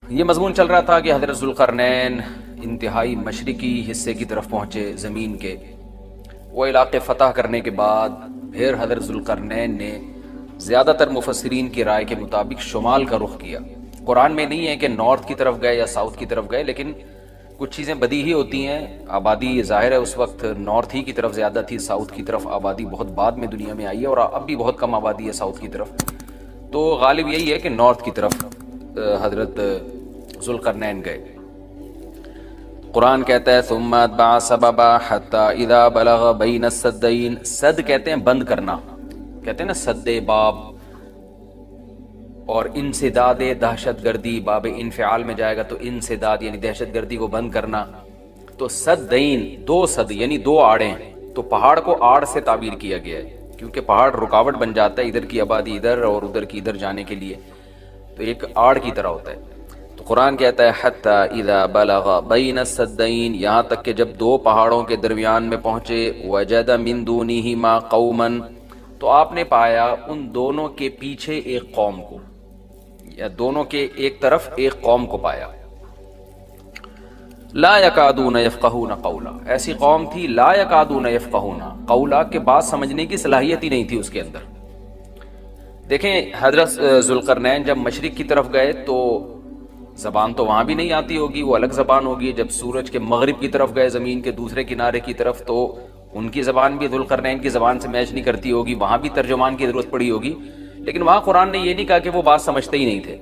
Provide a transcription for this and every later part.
یہ مضمون چل رہا تھا کہ حضرت ذوالقرنین انتہائی مشرقی حصے کی طرف پہنچے زمین کے، وہ علاقے فتح کرنے کے بعد پھر حضرت ذوالقرنین نے زیادہ تر مفسرین کی رائے کے مطابق شمال کا رخ کیا۔ قرآن میں نہیں ہے کہ نارتھ کی طرف گئے یا ساؤتھ کی طرف گئے، لیکن کچھ چیزیں بدیہی ہوتی ہیں۔ آبادی ظاہر ہے اس وقت نارتھ ہی کی طرف زیادہ تھی، ساؤتھ کی طرف آبادی بہت بعد میں دنیا میں آئی ہے، اور اب بھی بہت کم آبادی ہے ساؤتھ کی طرف، تو غالب یہی ہے کہ نارتھ کی طرف حضرت ذوالقرنین گئے۔ قرآن کہتا ہے ثم اتبع سببا حتی اذا بلغ بین السدین، سد کہتے ہیں بند کرنا، کہتے ہیں نا سد باب، اور انسداد دہشت گردی، باب انفعال میں جائے گا تو انسداد یعنی دہشت گردی کو بند کرنا، تو سدین دو سد یعنی دو آڑیں، تو پہاڑ کو آڑ سے تعبیر کیا گیا ہے کیونکہ پہاڑ رکاوٹ بن جاتا ہے ادھر کی آبادی ادھر اور ادھر کی ادھر جانے کے لیے، تو ایک آڑ کی طرح ہوتا ہے۔ تو قرآن کہتا ہے حتی اذا بلغ بین السدین، یہاں تک کہ جب دو پہاڑوں کے درمیان میں پہنچے، وجد من دونہما قوما، تو آپ نے پایا ان دونوں کے پیچھے ایک قوم کو، یا دونوں کے ایک طرف ایک قوم کو پایا۔ لا یکادون یفقہون قولا، ایسی قوم تھی لا یکادون یفقہون قولا، کہ بات سمجھنے کی صلاحیت ہی نہیں تھی اس کے اندر۔ دیکھیں حضرت ذوالقرنین جب مشرق کی طرف گئے تو زبان تو وہاں بھی نہیں آتی ہوگی، وہ الگ زبان ہوگی۔ جب سورج کے مغرب کی طرف گئے زمین کے دوسرے کنارے کی طرف، تو ان کی زبان بھی ذوالقرنین کی زبان سے میچ نہیں کرتی ہوگی، وہاں بھی ترجمان کی ضرورت پڑی ہوگی، لیکن وہاں قرآن نے یہ نہیں کہا کہ وہ بات سمجھتے ہی نہیں تھے۔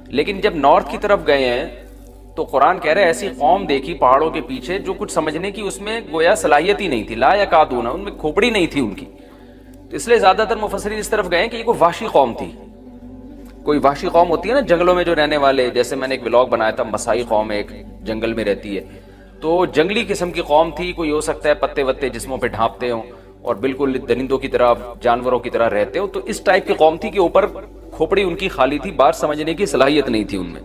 لیکن جب نارتھ کی طرف گئے ہیں تو قرآن کہہ رہے ایسی قوم دیکھی پہاڑوں کے پیچھے جو کچھ سمجھنے کی اس میں گویا صلاحیت ہی نہیں تھی، لا یکادون، ان میں کھوپڑی نہیں تھی ان کی، تو اس لیے زیادہ تر مفسرین اس طرف گئے کہ یہ کوئی وحشی قوم تھی۔ کوئی وحشی قوم ہوتی ہے نا جنگلوں میں جو رہنے والے، جیسے میں نے ایک ولاگ بنایا تھا، مسائی قوم ایک جنگل میں رہتی ہے، تو جنگلی قسم کی قوم تھی، کوئی ہو سکتا ہے پتے وتے جسموں پہ ڈھانپتے ہوں اور بالکل درندوں کی طرح جانوروں کی طرح رہتے ہوں، تو اس ٹائپ کی قوم تھی کہ اوپر کھوپڑی ان کی خالی تھی، بات سمجھنے کی صلاحیت نہیں تھی ان میں۔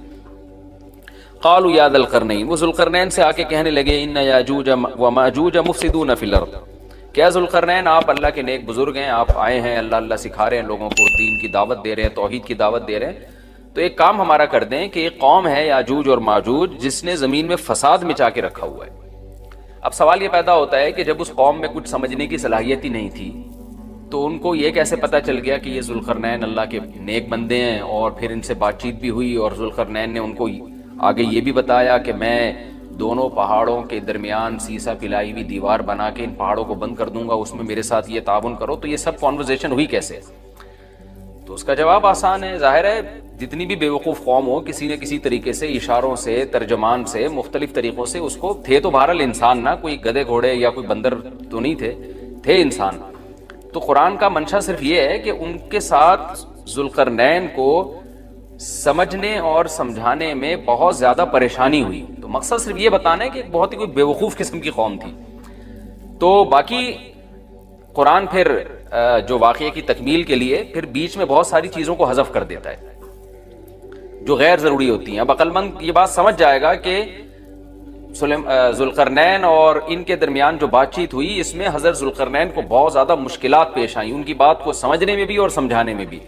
قالوا یا ذا القرنین، وہ ذوالقرنین سے آ کے کہنے لگے ان یاجوج و ماجوج مفسدون فی الارض، کیا ذوالقرنین آپ اللہ کے نیک بزرگ ہیں، آپ آئے ہیں اللہ اللہ سکھا رہے ہیں لوگوں کو، دین کی دعوت دے رہے ہیں، توحید کی دعوت دے رہے ہیں، تو ایک کام ہمارا کر دیں کہ ایک قوم ہے یاجوج اور ماجوج جس نے زمین میں فساد مچا کے رکھا ہوا ہے۔ اب سوال یہ پیدا ہوتا ہے کہ جب اس قوم میں کچھ سمجھنے کی صلاحیت ہی نہیں تھی تو ان کو یہ کیسے پتہ چل گیا کہ یہ ذوالقرنین اللہ کے نیک بندے ہیں، اور پھر ان سے بات چیت بھی ہوئی اور ذوالقرنین نے ان کو آگے یہ بھی بتایا کہ میں دونوں پہاڑوں کے درمیان سیسا پلائی ہوئی دیوار بنا کے ان پہاڑوں کو بند کر دوں گا، اس میں میرے ساتھ یہ تعاون کرو، تو یہ سب کانورزیشن ہوئی کیسے؟ تو اس کا جواب آسان ہے، ظاہر ہے جتنی بھی بیوقوف قوم ہو کسی نہ کسی طریقے سے، اشاروں سے، ترجمان سے، مختلف طریقوں سے اس کو، تھے تو بہرحال انسان نہ، کوئی گدھے گھوڑے یا کوئی بندر تو نہیں تھے انسان۔ تو قرآن کا منشا صرف یہ ہے کہ ان کے ساتھ ذوالقرنین کو سمجھنے اور سمجھانے میں بہت زیادہ پریشانی ہوئی، تو مقصد صرف یہ بتانا ہے کہ بہت ہی کوئی بیوقوف قسم کی قوم تھی۔ تو باقی قرآن پھر جو واقعے کی تکمیل کے لیے پھر بیچ میں بہت ساری چیزوں کو حذف کر دیتا ہے جو غیر ضروری ہوتی ہیں۔ اب عقل مند یہ بات سمجھ جائے گا کہ ذوالقرنین اور ان کے درمیان جو بات چیت ہوئی، اس میں حضرت ذوالقرنین کو بہت زیادہ مشکلات پیش آئیں، ان کی بات کو سمجھنے میں بھی اور سمجھانے میں بھی۔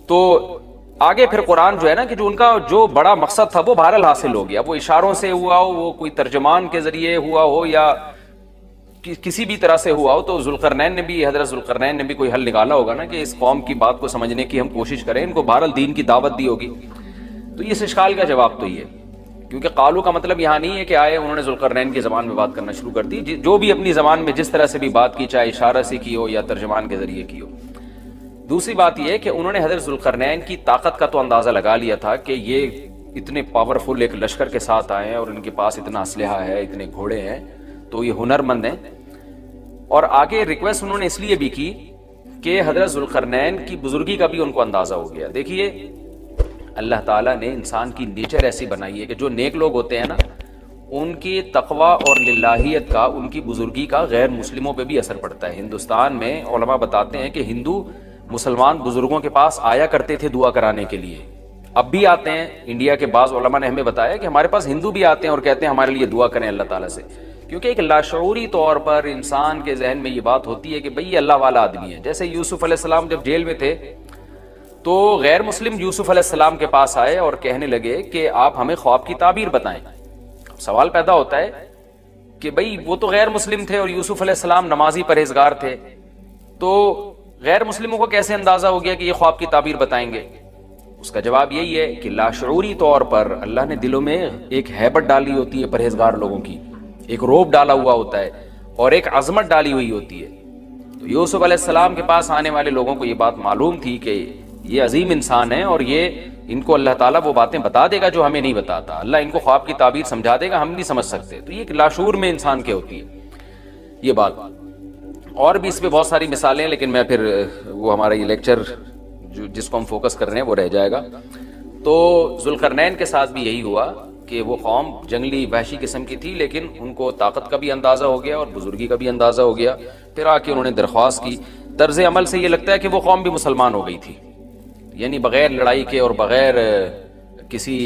تو آگے پھر قرآن جو ہے نا کہ جو ان کا جو بڑا مقصد تھا وہ بہرحال حاصل ہو گیا، وہ اشاروں سے ہوا ہو، وہ کوئی ترجمان کے ذریعے ہوا ہو یا کسی بھی طرح سے ہوا ہو، تو حضرت ذوالقرنین نے بھی کوئی حل نکالا ہوگا نا کہ اس قوم کی بات کو سمجھنے کی ہم کوشش کریں، ان کو بہرحال دین کی دعوت دی ہوگی۔ تو اس اشکال کا جواب تو یہ، کیونکہ قالو کا مطلب یہاں نہیں ہے کہ آئے انہوں نے ذوالقرنین کی زبان میں بات کرنا شروع کر دی، جو بھی اپنی زبان میں جس طرح سے بھی بات کی، چاہے اشارہ سے کی ہو یا ترجمان کے ذریعے کی ہو۔ دوسری بات یہ ہے کہ انہوں نے حضرت ذوالقرنین کی طاقت کا تو اندازہ لگا لیا تھا کہ یہ اتنے پاورفل ایک لشکر کے ساتھ آئے ہیں اور ان کے پاس اتنا اسلحہ ہے، اتنے گھوڑے ہیں، تو یہ ہنرمند ہیں۔ اور آگے ریکویسٹ انہوں نے اس لیے بھی کی کہ حضرت ذوالقرنین کی بزرگی کا بھی ان کو اندازہ ہو گیا۔ دیکھیے اللہ تعالیٰ نے انسان کی نیچر ایسی بنائی ہے کہ جو نیک لوگ ہوتے ہیں نا، ان کی تقوی اور للہیت کا، ان کی بزرگی کا غیر مسلموں پہ بھی اثر پڑتا ہے۔ ہندوستان میں علماء بتاتے ہیں کہ ہندو مسلمان بزرگوں کے پاس آیا کرتے تھے دعا کرانے کے لیے، اب بھی آتے ہیں۔ انڈیا کے بعض علماء نے ہمیں بتایا کہ ہمارے پاس ہندو بھی آتے ہیں اور کہتے ہیں ہمارے لیے دعا کریں اللہ تعالیٰ سے، کیونکہ ایک لاشعوری طور پر انسان کے ذہن میں یہ بات ہوتی ہے کہ بھئی یہ اللہ والا آدمی ہے۔ جیسے یوسف علیہ السلام جب جیل میں تھے تو غیر مسلم یوسف علیہ السلام کے پاس آئے اور کہنے لگے کہ آپ ہمیں خواب کی تعبیر بتائیں. سوال پیدا ہوتا ہے کہ بھئی وہ تو غیر مسلم تھے اور یوسف علیہ السلام نمازی پرہیزگار تھے، تو غیر مسلموں کو کیسے اندازہ ہو گیا کہ یہ خواب کی تعبیر بتائیں گے؟ اس کا جواب یہی ہے کہ لاشعوری طور پر اللہ نے دلوں میں ایک ہیبت ڈالی ہوتی ہے پرہیزگار لوگوں کی، ایک روب ڈالا ہوا ہوتا ہے اور ایک عظمت ڈالی ہوئی ہوتی ہے. تو یوسف علیہ السلام کے پاس آنے والے لوگوں کو یہ بات معلوم تھی کہ یہ عظیم انسان ہے اور یہ ان کو اللہ تعالیٰ وہ باتیں بتا دے گا جو ہمیں نہیں بتاتا، اللہ ان کو خواب کی تعبیر سمجھا دے گا، ہم نہیں سمجھ سکتے. تو یہ لاشعور میں انسان کے ہوتی ہے یہ بات. اور بھی اس پہ بہت ساری مثالیں ہیں، لیکن میں پھر وہ ہمارا یہ لیکچر جس کو ہم فوکس کر رہے ہیں وہ رہ جائے گا. تو ذوالقرنین کے ساتھ بھی یہی ہوا کہ وہ قوم جنگلی وحشی قسم کی تھی، لیکن ان کو طاقت کا بھی اندازہ ہو گیا اور بزرگی کا بھی اندازہ ہو گیا. پھر آ کے انہوں نے درخواست کی. طرز عمل سے یہ لگتا ہے کہ وہ قوم بھی مسلمان ہو گئی تھی، یعنی بغیر لڑائی کے اور بغیر کسی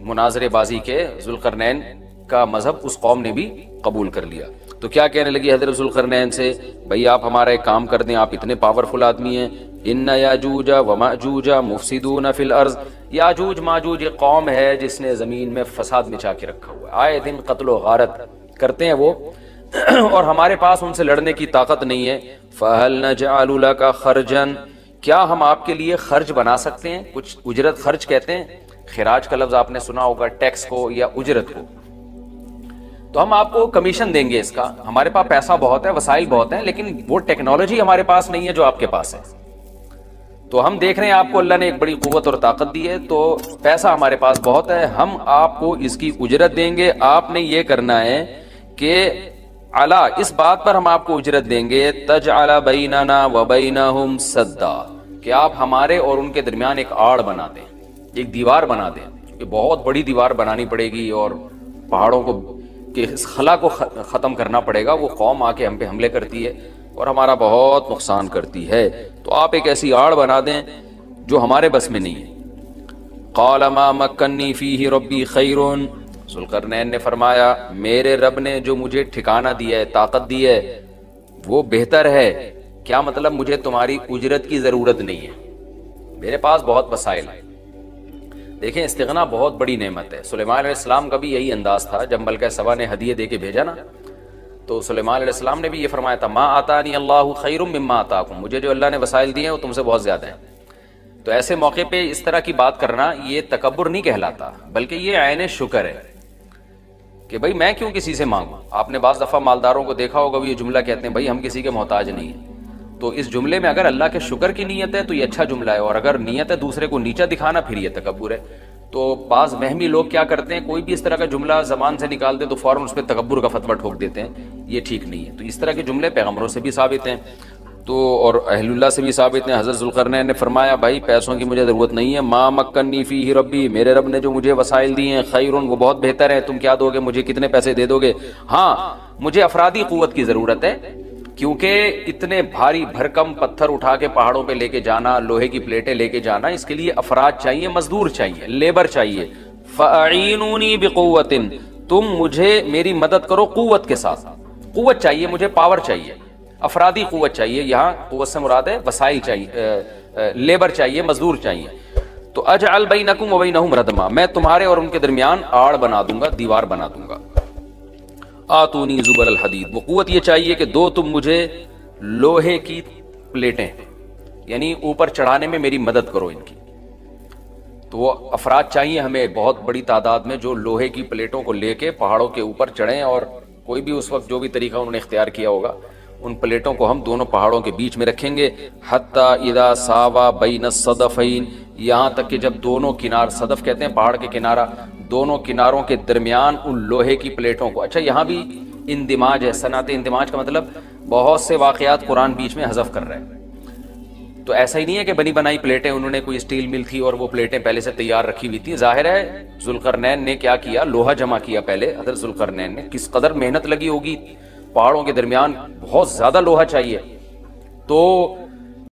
مناظرے بازی کے ذوالقرنین کا مذہب اس قوم نے بھی قبول کر لیا. تو کیا کہنے لگی حضرت ذوالقرنین سے؟ بھئی آپ ہمارا ایک کام کر دیں، آپ اتنے پاورفل آدمی ہیں. ان یاجوج وماجوج مفسدون فی الارض. یاجوج ماجوج ایک قوم ہے جس نے زمین میں فساد مچا کے رکھا ہوا ہے، آئے دن قتل و غارت کرتے ہیں وہ، اور ہمارے پاس ان سے لڑنے کی طاقت نہیں ہے. فہل نجعل لک خرجا، کیا ہم آپ کے لیے خرچ بنا سکتے ہیں؟ کچھ اجرت، خرچ کہتے ہیں، خراج کا لفظ آپ نے سنا ہوگا، ٹیکس کو یا اجرت کو. تو ہم آپ کو کمیشن دیں گے اس کا، ہمارے پاس پیسہ بہت ہے، وسائل بہت ہیں، لیکن وہ ٹیکنالوجی ہمارے پاس نہیں ہے جو آپ کے پاس ہے. تو ہم دیکھ رہے ہیں آپ کو اللہ نے ایک بڑی قوت اور طاقت دی ہے، تو پیسہ ہمارے پاس بہت ہے، ہم آپ کو اس کی اجرت دیں گے. آپ نے یہ کرنا ہے کہ علا، اس بات پر ہم آپ کو اجرت دیں گے، تجعل بیننا وبینہم سدا، کہ آپ ہمارے اور ان کے درمیان ایک آڑ بنا دیں، ایک دیوار بنا دیں. یہ بہت بڑی دیوار بنانی پڑے گی اور پہاڑوں کو کہ اس خلا کو ختم کرنا پڑے گا. وہ قوم آ کے ہم پہ حملے کرتی ہے اور ہمارا بہت نقصان کرتی ہے، تو آپ ایک ایسی آڑ بنا دیں جو ہمارے بس میں نہیں ہے. قال ما مکنی فیہ ربی خیر، ذوالقرنین نے فرمایا میرے رب نے جو مجھے ٹھکانہ دیا ہے، طاقت دی ہے، وہ بہتر ہے. کیا مطلب؟ مجھے تمہاری اجرت کی ضرورت نہیں ہے، میرے پاس بہت وسائل ہیں. دیکھیں استغنا بہت بڑی نعمت ہے. سلیمان علیہ السلام کا بھی یہی انداز تھا جب ملکہ سبا نے ہدیے دے کے بھیجا نا، تو سلیمان علیہ السلام نے بھی یہ فرمایا تھا ما آتانی اللہ خیر مما آتاکم، مجھے جو اللہ نے وسائل دیے ہیں وہ تم سے بہت زیادہ ہیں. تو ایسے موقع پہ اس طرح کی بات کرنا یہ تکبر نہیں کہلاتا، بلکہ یہ عین شکر ہے کہ بھئی میں کیوں کسی سے مانگوں. آپ نے بعض دفعہ مالداروں کو دیکھا ہوگا، وہ یہ جملہ کہتے ہیں بھئی ہم کسی کے محتاج نہیں ہیں. تو اس جملے میں اگر اللہ کے شکر کی نیت ہے تو یہ اچھا جملہ ہے، اور اگر نیت ہے دوسرے کو نیچا دکھانا پھر یہ تکبر ہے. تو بعض وہمی لوگ کیا کرتے ہیں، کوئی بھی اس طرح کا جملہ زبان سے نکال دے تو فوراً اس پہ تکبر کا فتویٰ ٹھوک دیتے ہیں، یہ ٹھیک نہیں ہے. تو اس طرح کے جملے پیغمبروں سے بھی ثابت ہیں تو اور اہل اللہ سے بھی ثابت ہیں. حضرت ذوالقرنین نے فرمایا بھائی پیسوں کی مجھے ضرورت نہیں ہے، ما مکنی فیہ ربی، میرے رب نے جو مجھے وسائل دیے ہیں، خیر، وہ بہت بہتر ہے. تم کیا دو گے مجھے، کتنے پیسے دے دو گے؟ ہاں مجھے افرادی قوت کی ضرورت ہے، کیونکہ اتنے بھاری بھرکم پتھر اٹھا کے پہاڑوں پہ لے کے جانا، لوہے کی پلیٹیں لے کے جانا، اس کے لیے افراد چاہیے، مزدور چاہیے، لیبر چاہیے. فَأَعِينُونِي بِقُوَّةٍ، تم مجھے میری مدد کرو قوت کے ساتھ. قوت چاہیے مجھے، پاور چاہیے، افرادی قوت چاہیے. یہاں قوت سے مراد ہے وسائل چاہیے، لیبر چاہیے، مزدور چاہیے. تو اجعل بینکم وبینہم ردما، میں تمہارے اور ان کے درمیان آڑ بنا دوں گا، دیوار بنا دوں گا. آتونی زبر الحدید، وہ قوت یہ چاہیے کہ دو تم مجھے لوہے کی پلیٹیں، یعنی اوپر چڑھانے میں میری مدد کرو ان کی. تو وہ افراد چاہیے ہمیں بہت بڑی تعداد میں جو لوہے کی پلیٹوں کو لے کے پہاڑوں کے اوپر چڑھیں، اور کوئی بھی اس وقت جو بھی طریقہ انہوں نے اختیار کیا ہوگا، ان پلیٹوں کو ہم دونوں پہاڑوں کے بیچ میں رکھیں گے. حتی اذا ساوا بین الصدفین، یہاں تک کہ جب دونوں کنار، صدف کہتے ہیں پہاڑ کے کنارہ، دونوں کناروں کے درمیان ان لوہے کی پلیٹوں کو. اچھا یہاں بھی اندماج ہے، صنعت اندماج کا مطلب بہت سے واقعات قرآن بیچ میں حذف کر رہے ہیں. تو ایسا ہی نہیں ہے کہ بنی بنائی پلیٹیں، انہوں نے کوئی اسٹیل مل تھی اور وہ پلیٹیں پہلے سے تیار رکھی ہوئی تھی. ظاہر ہے ذوالقرنین نے کیا کیا، لوہا جمع کیا پہلے. حضرت ذوالقرنین نے کس قدر محنت لگی ہوگی، پہاڑوں کے درمیان بہت زیادہ لوہا چاہیے. تو